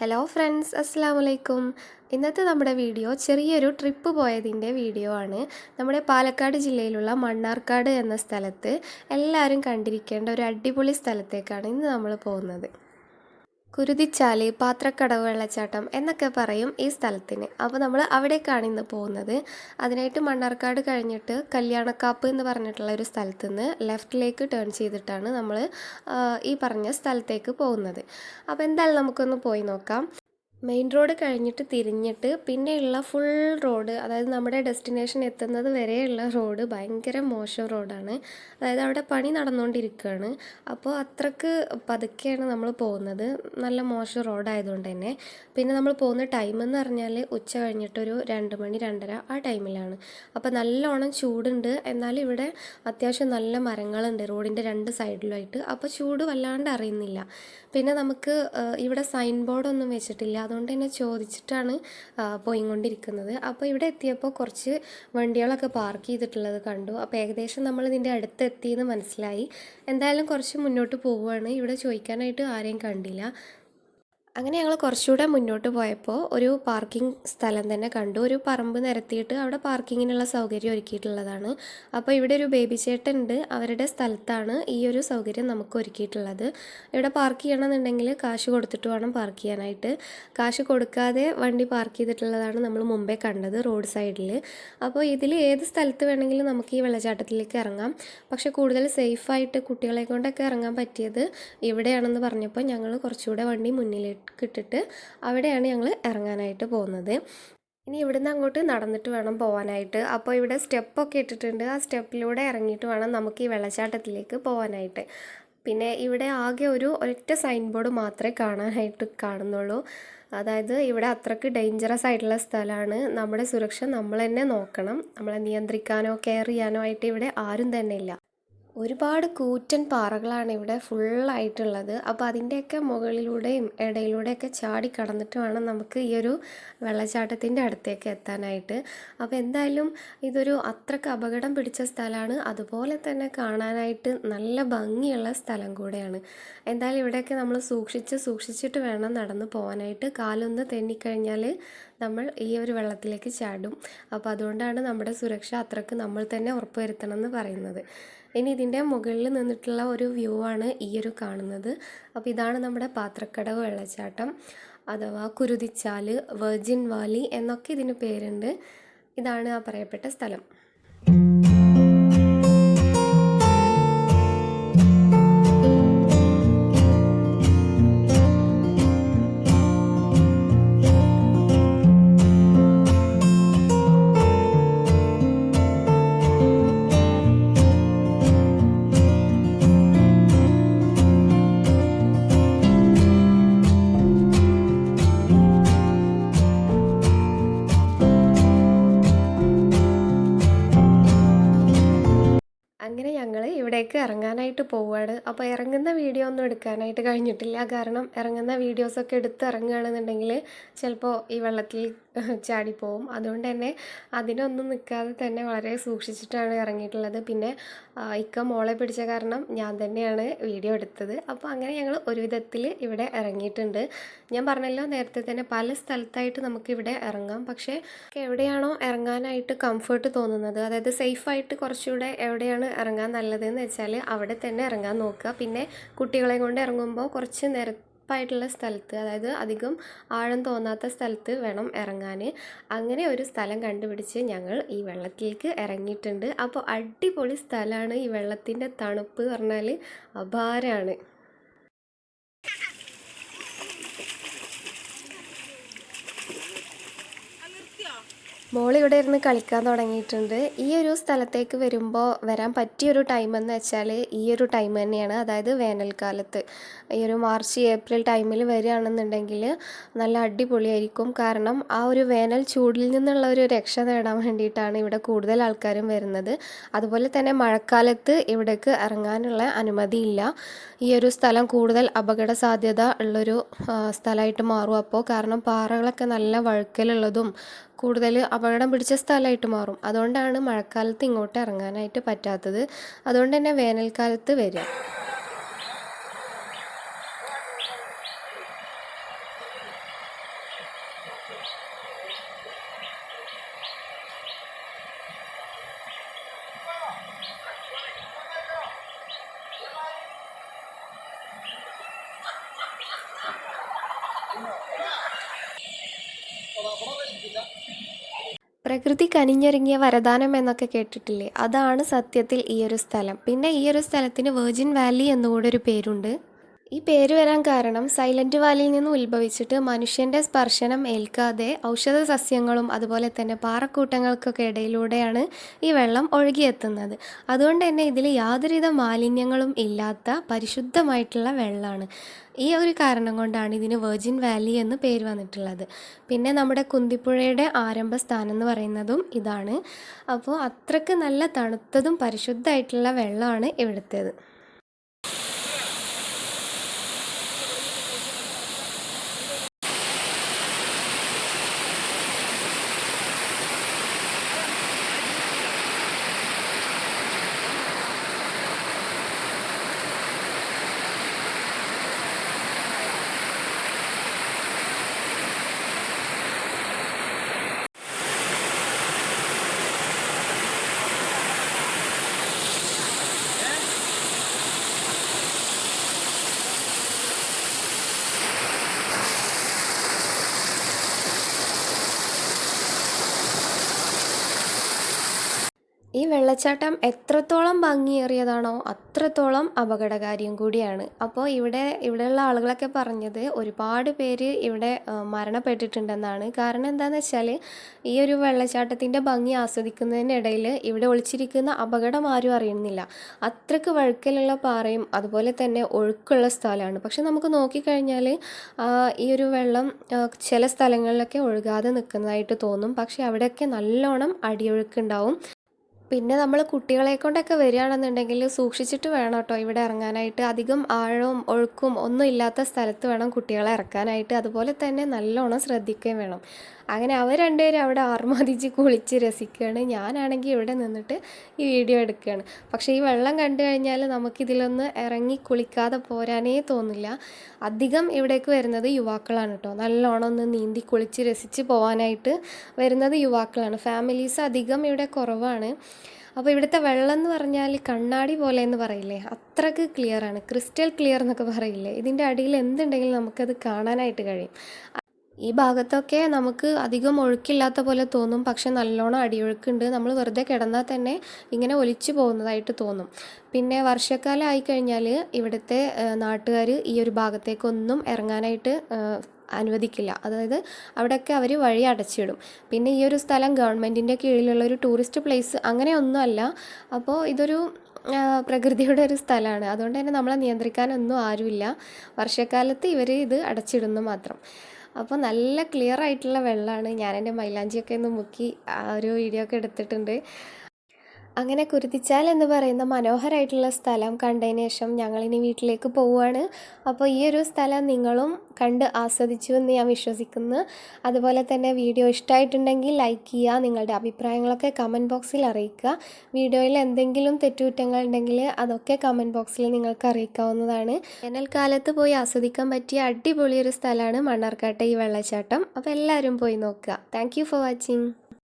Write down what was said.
Hello friends, അസ്സലാമു അലൈക്കും. ഇന്നത്തെ നമ്മുടെ വീഡിയോ ചെറിയൊരു ട്രിപ്പ് പോയതിൻ്റെ വീഡിയോ ആണ്. നമ്മുടെ പാലക്കാട് ജില്ലയിലുള്ള മണ്ണാർക്കാട് എന്ന സ്ഥലത്ത് എല്ലാവരും കണ്ടിരിക്കേണ്ട ഒരു അടിപൊളി സ്ഥലത്തേക്കാണ് ഇന്ന് നമ്മൾ പോകുന്നത്. കുരുതിച്ചാൽ, പാത്രക്കടവ് വെള്ളച്ചാട്ടം എന്നൊക്കെ പറയും ഈ സ്ഥലത്തിന്. അപ്പോൾ നമ്മൾ അവിടേക്കാണ് ഇന്ന് പോകുന്നത്. അതിനായിട്ട് മണ്ണാർക്കാട് കഴിഞ്ഞിട്ട് കല്യാണക്കാപ്പ് എന്ന് പറഞ്ഞിട്ടുള്ള ഒരു സ്ഥലത്ത് നിന്ന് ലെഫ്റ്റിലേക്ക് ടേൺ ചെയ്തിട്ടാണ് നമ്മൾ ഈ പറഞ്ഞ സ്ഥലത്തേക്ക് പോകുന്നത്. അപ്പോൾ എന്തായാലും നമുക്കൊന്ന് പോയി നോക്കാം. മെയിൻ റോഡ് കഴിഞ്ഞിട്ട് തിരിഞ്ഞിട്ട് പിന്നെയുള്ള ഫുൾ റോഡ്, അതായത് നമ്മുടെ ഡെസ്റ്റിനേഷൻ എത്തുന്നത് വരെയുള്ള റോഡ് ഭയങ്കര മോശം റോഡാണ്. അതായത് അവിടെ പണി നടന്നുകൊണ്ടിരിക്കുകയാണ്. അപ്പോൾ അത്രക്ക് പതുക്കെയാണ് നമ്മൾ പോകുന്നത്, നല്ല മോശം റോഡായതുകൊണ്ട് തന്നെ. പിന്നെ നമ്മൾ പോകുന്ന ടൈം എന്ന് പറഞ്ഞാൽ ഉച്ച കഴിഞ്ഞിട്ടൊരു 2 മണി 2:30 ആ ടൈമിലാണ്. അപ്പോൾ നല്ലോണം ചൂടുണ്ട്. എന്നാലും ഇവിടെ അത്യാവശ്യം നല്ല മരങ്ങളുണ്ട് റോഡിൻ്റെ 2 സൈഡിലുമായിട്ട്. അപ്പോൾ ചൂട് വല്ലാണ്ട് അറിയുന്നില്ല. പിന്നെ നമുക്ക് ഇവിടെ സൈൻ ബോർഡൊന്നും വെച്ചിട്ടില്ല, അതുകൊണ്ട് തന്നെ ചോദിച്ചിട്ടാണ് പോയിക്കൊണ്ടിരിക്കുന്നത്. അപ്പോൾ ഇവിടെ എത്തിയപ്പോൾ കുറച്ച് വണ്ടികളൊക്കെ പാർക്ക് ചെയ്തിട്ടുള്ളത് കണ്ടു. അപ്പോൾ ഏകദേശം നമ്മൾ ഇതിൻ്റെ അടുത്തെത്തിയെന്ന് മനസ്സിലായി. എന്തായാലും കുറച്ച് മുന്നോട്ട് പോവുകയാണ്. ഇവിടെ ചോദിക്കാനായിട്ട് ആരെയും കണ്ടില്ല. അങ്ങനെ ഞങ്ങൾ കുറച്ചുകൂടെ മുന്നോട്ട് പോയപ്പോൾ ഒരു പാർക്കിംഗ് സ്ഥലം തന്നെ കണ്ടു. ഒരു പറമ്പ് നിരത്തിയിട്ട് അവിടെ പാർക്കിങ്ങിനുള്ള സൗകര്യം ഒരുക്കിയിട്ടുള്ളതാണ്. അപ്പോൾ ഇവിടെ ഒരു ബേബി ചേട്ടൻ ഉണ്ട്. അവരുടെ സ്ഥലത്താണ് ഈ ഒരു സൗകര്യം നമുക്ക് ഒരുക്കിയിട്ടുള്ളത്. ഇവിടെ പാർക്ക് ചെയ്യണമെന്നുണ്ടെങ്കിൽ കാശ് കൊടുത്തിട്ട് വേണം പാർക്ക് ചെയ്യാനായിട്ട്. കാശ് കൊടുക്കാതെ വണ്ടി പാർക്ക് ചെയ്തിട്ടുള്ളതാണ് നമ്മൾ മുമ്പേ കണ്ടത് റോഡ് സൈഡിൽ. അപ്പോൾ ഇതിൽ ഏത് സ്ഥലത്ത് വേണമെങ്കിലും നമുക്ക് ഈ വെള്ളച്ചാട്ടത്തിലേക്ക് ഇറങ്ങാം. പക്ഷേ കൂടുതൽ സേഫായിട്ട് കുട്ടികളെ കൊണ്ടൊക്കെ ഇറങ്ങാൻ പറ്റിയത് ഇവിടെയാണെന്ന് പറഞ്ഞപ്പോൾ ഞങ്ങൾ കുറച്ചുകൂടെ വണ്ടി മുന്നിലേക്ക് ഇട്ടിട്ട് അവിടെയാണ് ഞങ്ങൾ ഇറങ്ങാനായിട്ട് പോകുന്നത്. ഇനി ഇവിടുന്ന് അങ്ങോട്ട് നടന്നിട്ട് വേണം പോകാനായിട്ട്. അപ്പോൾ ഇവിടെ സ്റ്റെപ്പൊക്കെ ഇട്ടിട്ടുണ്ട്. ആ സ്റ്റെപ്പിലൂടെ ഇറങ്ങിയിട്ട് വേണം നമുക്ക് ഈ വെള്ളച്ചാട്ടത്തിലേക്ക് പോകാനായിട്ട്. പിന്നെ ഇവിടെ ആകെ ഒരൊറ്റ സൈൻ ബോർഡ് മാത്രമേ കാണാനായിട്ട് കാണുന്നുള്ളൂ. അതായത് ഇവിടെ അത്രയ്ക്ക് ഡേഞ്ചറസ് ആയിട്ടുള്ള സ്ഥലമാണ്. നമ്മുടെ സുരക്ഷ നമ്മൾ തന്നെ നോക്കണം. നമ്മളെ നിയന്ത്രിക്കാനോ കെയർ ചെയ്യാനോ ആയിട്ട് ഇവിടെ ആരും തന്നെ ഇല്ല. ഒരുപാട് കൂറ്റൻ പാറകളാണ് ഇവിടെ ഫുള്ളായിട്ടുള്ളത്. അപ്പോൾ അതിൻ്റെയൊക്കെ മുകളിലൂടെയും ഇടയിലൂടെയൊക്കെ ചാടി കടന്നിട്ട് വേണം നമുക്ക് ഈ ഒരു വെള്ളച്ചാട്ടത്തിൻ്റെ അടുത്തേക്ക് എത്താനായിട്ട്. അപ്പോൾ എന്തായാലും ഇതൊരു അത്രയ്ക്ക് അപകടം പിടിച്ച സ്ഥലമാണ്. അതുപോലെ തന്നെ കാണാനായിട്ട് നല്ല ഭംഗിയുള്ള സ്ഥലം കൂടെയാണ്. എന്തായാലും ഇവിടെയൊക്കെ നമ്മൾ സൂക്ഷിച്ചിട്ട് വേണം നടന്ന് പോകാനായിട്ട്. കാലൊന്ന് തെന്നിക്കഴിഞ്ഞാൽ നമ്മൾ ഈ ഒരു വെള്ളത്തിലേക്ക് ചാടും. അപ്പോൾ അതുകൊണ്ടാണ് നമ്മുടെ സുരക്ഷ അത്രയ്ക്ക് നമ്മൾ തന്നെ ഉറപ്പുവരുത്തണം എന്ന് പറയുന്നത്. ഇനി ഇതിൻ്റെ മുകളിൽ നിന്നിട്ടുള്ള ഒരു വ്യൂ ആണ് ഈ ഒരു കാണുന്നത്. അപ്പോൾ ഇതാണ് നമ്മുടെ പാത്രക്കടവ് വെള്ളച്ചാട്ടം, അഥവാ കുരുതിച്ചാൽ, വെർജിൻ വാലി എന്നൊക്കെ ഇതിന് പേരുണ്ട്. ഇതാണ് ആ പറയപ്പെട്ട സ്ഥലം. അങ്ങനെ ഞങ്ങൾ ഇവിടേക്ക് ഇറങ്ങാനായിട്ട് പോവുകയാണ്. അപ്പോൾ ഇറങ്ങുന്ന വീഡിയോ ഒന്നും എടുക്കാനായിട്ട് കഴിഞ്ഞിട്ടില്ല. കാരണം ഇറങ്ങുന്ന വീഡിയോസൊക്കെ എടുത്ത് ഇറങ്ങുകയാണെന്നുണ്ടെങ്കിൽ ചിലപ്പോൾ ഈ വെള്ളത്തിൽ ചാടിപ്പോവും. അതുകൊണ്ട് തന്നെ അതിനൊന്നും നിൽക്കാതെ തന്നെ വളരെ സൂക്ഷിച്ചിട്ടാണ് ഇറങ്ങിയിട്ടുള്ളത്. പിന്നെ ഇക്ക മോളെ പിടിച്ച കാരണം ഞാൻ തന്നെയാണ് വീഡിയോ എടുത്തത്. അപ്പോൾ അങ്ങനെ ഞങ്ങൾ ഒരു വിധത്തിൽ ഇവിടെ ഇറങ്ങിയിട്ടുണ്ട്. ഞാൻ പറഞ്ഞല്ലോ നേരത്തെ തന്നെ പല സ്ഥലത്തായിട്ട് നമുക്കിവിടെ ഇറങ്ങാം. പക്ഷേ എവിടെയാണോ ഇറങ്ങാനായിട്ട് കംഫർട്ട് തോന്നുന്നത്, അതായത് സേഫായിട്ട് കുറച്ചുകൂടെ എവിടെയാണ് ഇറങ്ങാൻ നല്ലതെന്ന് വെച്ചാൽ അവിടെ തന്നെ ഇറങ്ങാൻ നോക്കുക. പിന്നെ കുട്ടികളെ കൊണ്ട് ഇറങ്ങുമ്പോൾ കുറച്ച് നിരപ്പായിട്ടുള്ള സ്ഥലത്ത്, അതായത് അധികം ആഴം തോന്നാത്ത സ്ഥലത്ത് വേണം ഇറങ്ങാൻ. അങ്ങനെ ഒരു സ്ഥലം കണ്ടുപിടിച്ച് ഞങ്ങൾ ഈ വെള്ളത്തിലേക്ക് ഇറങ്ങിയിട്ടുണ്ട്. അപ്പോൾ അടിപൊളി സ്ഥലമാണ്. ഈ വെള്ളത്തിൻ്റെ തണുപ്പ് പറഞ്ഞാൽ അപാരമാണ്. മോളിവിടെ ഇരുന്ന് കളിക്കാൻ തുടങ്ങിയിട്ടുണ്ട്. ഈ ഒരു സ്ഥലത്തേക്ക് വരുമ്പോൾ വരാൻ പറ്റിയൊരു ടൈം എന്ന് വെച്ചാൽ ഈ ഒരു ടൈം തന്നെയാണ്. അതായത് വേനൽക്കാലത്ത് ഈ ഒരു മാർച്ച് ഏപ്രിൽ ടൈമിൽ വരികയാണെന്നുണ്ടെങ്കിൽ നല്ല അടിപൊളിയായിരിക്കും. കാരണം ആ ഒരു വേനൽ ചൂടിൽ നിന്നുള്ള ഒരു രക്ഷ നേടാൻ വേണ്ടിയിട്ടാണ് ഇവിടെ കൂടുതൽ ആൾക്കാരും വരുന്നത്. അതുപോലെ തന്നെ മഴക്കാലത്ത് ഇവിടേക്ക് ഇറങ്ങാനുള്ള അനുമതിയില്ല. ഈ ഒരു സ്ഥലം കൂടുതൽ അപകട സാധ്യത ഉള്ളൊരു സ്ഥലമായിട്ട് മാറും. അപ്പോൾ കാരണം പാറകളൊക്കെ നല്ല വഴുക്കലുള്ളതും കൂടുതൽ അപകടം പിടിച്ച സ്ഥലമായിട്ട് മാറും. അതുകൊണ്ടാണ് മഴക്കാലത്ത് ഇങ്ങോട്ട് ഇറങ്ങാനായിട്ട് പറ്റാത്തത്. അതുകൊണ്ട് തന്നെ വേനൽക്കാലത്ത് വരിക. പ്രകൃതി കനിഞ്ഞൊരുങ്ങിയ വരദാനം എന്നൊക്കെ കേട്ടിട്ടില്ലേ? അതാണ് സത്യത്തിൽ ഈ ഒരു സ്ഥലം. പിന്നെ ഈ ഒരു സ്ഥലത്തിന് വെർജിൻ വാലി എന്നുകൂടെ ഒരു പേരുണ്ട്. ഈ പേര് വരാൻ കാരണം സൈലന്റ് വാലിയിൽ നിന്ന് ഉത്ഭവിച്ചിട്ട് മനുഷ്യൻ്റെ സ്പർശനം ഏൽക്കാതെ ഔഷധ സസ്യങ്ങളും അതുപോലെ തന്നെ പാറക്കൂട്ടങ്ങൾക്കൊക്കെ ഇടയിലൂടെയാണ് ഈ വെള്ളം ഒഴുകിയെത്തുന്നത്. അതുകൊണ്ട് തന്നെ ഇതിൽ യാതൊരുവിധ മാലിന്യങ്ങളും ഇല്ലാത്ത പരിശുദ്ധമായിട്ടുള്ള വെള്ളമാണ്. ഈ ഒരു കാരണം കൊണ്ടാണ് ഇതിന് വെർജിൻ വാലി എന്ന് പേര് വന്നിട്ടുള്ളത്. പിന്നെ നമ്മുടെ കുന്തിപ്പുഴയുടെ ആരംഭസ്ഥാനം എന്ന് പറയുന്നതും ഇതാണ്. അപ്പോൾ അത്രയ്ക്ക് നല്ല തണുത്തതും പരിശുദ്ധമായിട്ടുള്ള വെള്ളമാണ് ഇവിടുത്തേത്. ഈ വെള്ളച്ചാട്ടം എത്രത്തോളം ഭംഗിയേറിയതാണോ അത്രത്തോളം അപകടകാരിയും കൂടിയാണ്. അപ്പോൾ ഇവിടെയുള്ള ആളുകളൊക്കെ പറഞ്ഞത് ഒരുപാട് പേര് ഇവിടെ മരണപ്പെട്ടിട്ടുണ്ടെന്നാണ്. കാരണം എന്താണെന്ന് വെച്ചാൽ ഈ ഒരു വെള്ളച്ചാട്ടത്തിൻ്റെ ഭംഗി ആസ്വദിക്കുന്നതിനിടയിൽ ഇവിടെ ഒളിച്ചിരിക്കുന്ന അപകടം ആരും അറിയുന്നില്ല. അത്രയ്ക്ക് വഴുക്കലുള്ള പാറയും അതുപോലെ തന്നെ ഒഴുക്കുള്ള സ്ഥലമാണ്. പക്ഷെ നമുക്ക് നോക്കിക്കഴിഞ്ഞാൽ ഈ ഒരു വെള്ളം ചില സ്ഥലങ്ങളിലൊക്കെ ഒഴുകാതെ നിൽക്കുന്നതായിട്ട് തോന്നും. പക്ഷെ അവിടെയൊക്കെ നല്ലോണം അടിയൊഴുക്കുണ്ടാവും. പിന്നെ നമ്മൾ കുട്ടികളെ കൊണ്ടൊക്കെ വരികയാണെന്നുണ്ടെങ്കിൽ സൂക്ഷിച്ചിട്ട് വേണം കേട്ടോ ഇവിടെ ഇറങ്ങാനായിട്ട്. അധികം ആഴവും ഒഴുക്കും ഒന്നും ഇല്ലാത്ത സ്ഥലത്ത് വേണം കുട്ടികളെ ഇറക്കാനായിട്ട്. അതുപോലെ തന്നെ നല്ലോണം ശ്രദ്ധിക്കുകയും വേണം. അങ്ങനെ അവർ രണ്ടുപേരും അവിടെ ആർമാദിച്ച് കുളിച്ച് രസിക്കുകയാണ്. ഞാനാണെങ്കിൽ ഇവിടെ നിന്നിട്ട് ഈ വീഡിയോ എടുക്കുകയാണ്. പക്ഷേ ഈ വെള്ളം കണ്ടു കഴിഞ്ഞാൽ നമുക്കിതിലൊന്ന് ഇറങ്ങി കുളിക്കാതെ പോരാനേ തോന്നില്ല. അധികം ഇവിടേക്ക് വരുന്നത് യുവാക്കളാണ് കേട്ടോ. നല്ലോണം ഒന്ന് നീന്തി കുളിച്ച് രസിച്ച് പോകാനായിട്ട് വരുന്നത് യുവാക്കളാണ്. ഫാമിലീസ് അധികം ഇവിടെ കുറവാണ്. അപ്പോൾ ഇവിടുത്തെ വെള്ളം എന്ന് പറഞ്ഞാൽ കണ്ണാടി പോലെ എന്ന് പറയില്ലേ, അത്രയ്ക്ക് ക്ലിയറാണ്. ക്രിസ്റ്റൽ ക്ലിയർ എന്നൊക്കെ പറയില്ലേ. ഇതിൻ്റെ അടിയിൽ എന്തുണ്ടെങ്കിലും നമുക്കത് കാണാനായിട്ട് കഴിയും. ഈ ഭാഗത്തൊക്കെ നമുക്ക് അധികം ഒഴുക്കില്ലാത്ത പോലെ തോന്നും. പക്ഷെ നല്ലോണം അടിയൊഴുക്കുണ്ട്. നമ്മൾ വെറുതെ കിടന്നാൽ തന്നെ ഇങ്ങനെ ഒലിച്ചു പോകുന്നതായിട്ട് തോന്നും. പിന്നെ വർഷക്കാലം ആയിക്കഴിഞ്ഞാൽ ഇവിടുത്തെ നാട്ടുകാർ ഈ ഒരു ഭാഗത്തേക്കൊന്നും ഇറങ്ങാനായിട്ട് അനുവദിക്കില്ല. അതായത് അവിടെയൊക്കെ അവർ വഴി അടച്ചിടും. പിന്നെ ഈ ഒരു സ്ഥലം ഗവൺമെൻറ്റിൻ്റെ കീഴിലുള്ള ഒരു ടൂറിസ്റ്റ് പ്ലേസ് അങ്ങനെയൊന്നുമല്ല. അപ്പോൾ ഇതൊരു പ്രകൃതിയുടെ ഒരു സ്ഥലമാണ്. അതുകൊണ്ട് തന്നെ നമ്മളെ നിയന്ത്രിക്കാനൊന്നും ആരുമില്ല. വർഷക്കാലത്ത് ഇവർ ഇത് അടച്ചിടുന്നു മാത്രം. അപ്പോൾ നല്ല ക്ലിയർ ആയിട്ടുള്ള വെള്ളമാണ്. ഞാൻ എൻ്റെ മൈലാഞ്ചിയൊക്കെ ഒന്ന് മുക്കി ആ ഒരു വീഡിയോ ഒക്കെ എടുത്തിട്ടുണ്ട്. അങ്ങനെ കുരുത്തിച്ചാൽ എന്ന് പറയുന്ന മനോഹരമായിട്ടുള്ള സ്ഥലം കണ്ടതിന് ശേഷം ഞങ്ങളിനി വീട്ടിലേക്ക് പോവുകയാണ്. അപ്പോൾ ഈ ഒരു സ്ഥലം നിങ്ങളും കണ്ട് ആസ്വദിച്ചു എന്ന് ഞാൻ വിശ്വസിക്കുന്നു. അതുപോലെ തന്നെ വീഡിയോ ഇഷ്ടമായിട്ടുണ്ടെങ്കിൽ ലൈക്ക് ചെയ്യുക. നിങ്ങളുടെ അഭിപ്രായങ്ങളൊക്കെ കമൻറ്റ് ബോക്സിൽ അറിയിക്കുക. വീഡിയോയിൽ എന്തെങ്കിലും തെറ്റുകുറ്റങ്ങൾ ഉണ്ടെങ്കിൽ അതൊക്കെ കമൻറ്റ് ബോക്സിൽ നിങ്ങൾക്ക് അറിയിക്കാവുന്നതാണ്. വേനൽക്കാലത്ത് പോയി ആസ്വദിക്കാൻ പറ്റിയ അടിപൊളിയൊരു സ്ഥലമാണ് മണ്ണാർക്കാട്ടെ ഈ വെള്ളച്ചാട്ടം. അപ്പോൾ എല്ലാവരും പോയി നോക്കുക. Thank you for watching.